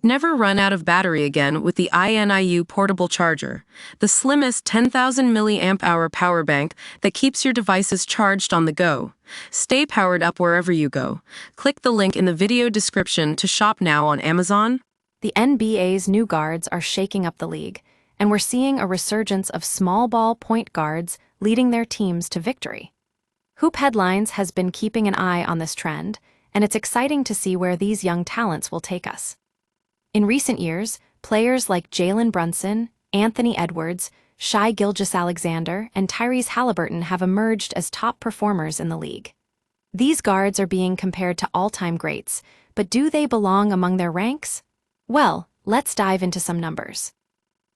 Never run out of battery again with the INIU portable charger, the slimmest 10,000 milliamp hour power bank that keeps your devices charged on the go. Stay powered up wherever you go. Click the link in the video description to shop now on Amazon. The NBA's new guards are shaking up the league, and we're seeing a resurgence of small ball point guards leading their teams to victory. Hoop Headlines has been keeping an eye on this trend, and it's exciting to see where these young talents will take us. In recent years, players like Jalen Brunson, Anthony Edwards, Shai Gilgeous-Alexander, and Tyrese Haliburton have emerged as top performers in the league. These guards are being compared to all-time greats, but do they belong among their ranks? Well, let's dive into some numbers.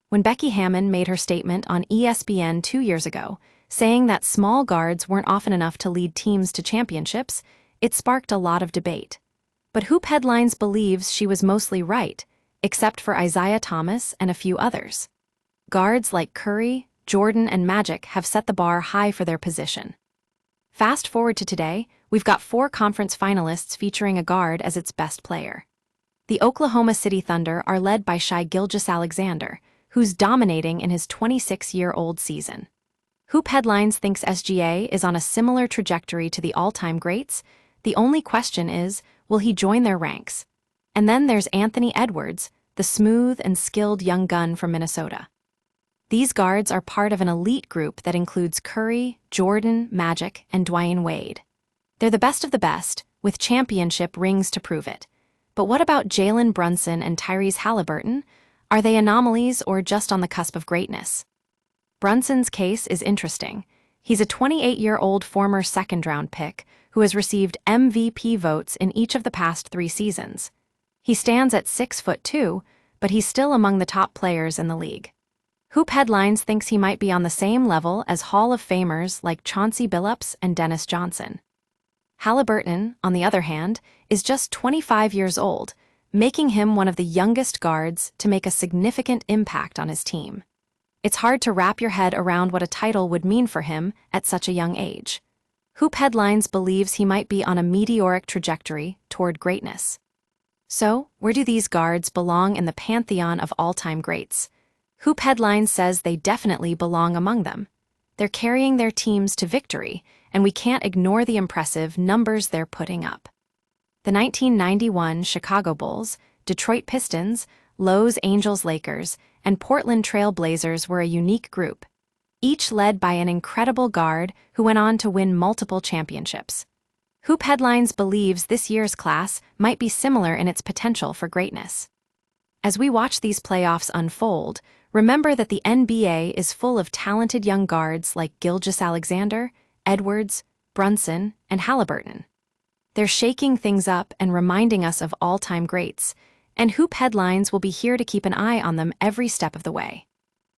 When Becky Hammon made her statement on ESPN 2 years ago, saying that small guards weren't often enough to lead teams to championships, it sparked a lot of debate. But Hoop Headlines believes she was mostly right, except for Isaiah Thomas and a few others. Guards like Curry, Jordan, and Magic have set the bar high for their position. Fast forward to today, we've got 4 conference finalists featuring a guard as its best player. The Oklahoma City Thunder are led by Shai Gilgeous-Alexander, who's dominating in his 26-year-old season. Hoop Headlines thinks SGA is on a similar trajectory to the all-time greats. The only question is, will he join their ranks? And then there's Anthony Edwards, the smooth and skilled young gun from Minnesota. These guards are part of an elite group that includes Curry, Jordan, Magic, and Dwayne Wade. They're the best of the best, with championship rings to prove it. But what about Jalen Brunson and Tyrese Haliburton? Are they anomalies or just on the cusp of greatness? Brunson's case is interesting. He's a 28-year-old former second-round pick who has received MVP votes in each of the past 3 seasons. He stands at 6'2", but he's still among the top players in the league. Hoop Headlines thinks he might be on the same level as Hall of Famers like Chauncey Billups and Dennis Johnson. Haliburton, on the other hand, is just 25 years old, making him one of the youngest guards to make a significant impact on his team. It's hard to wrap your head around what a title would mean for him at such a young age. Hoop Headlines believes he might be on a meteoric trajectory toward greatness. So, where do these guards belong in the pantheon of all-time greats? Hoop Headlines says they definitely belong among them. They're carrying their teams to victory, and we can't ignore the impressive numbers they're putting up. The 1991 Chicago Bulls, Detroit Pistons, Los Angeles Lakers, and Portland Trail Blazers were a unique group, each led by an incredible guard who went on to win multiple championships. Hoop Headlines believes this year's class might be similar in its potential for greatness. As we watch these playoffs unfold, remember that the NBA is full of talented young guards like Gilgeous-Alexander, Edwards, Brunson, and Haliburton. They're shaking things up and reminding us of all-time greats, and Hoop Headlines will be here to keep an eye on them every step of the way.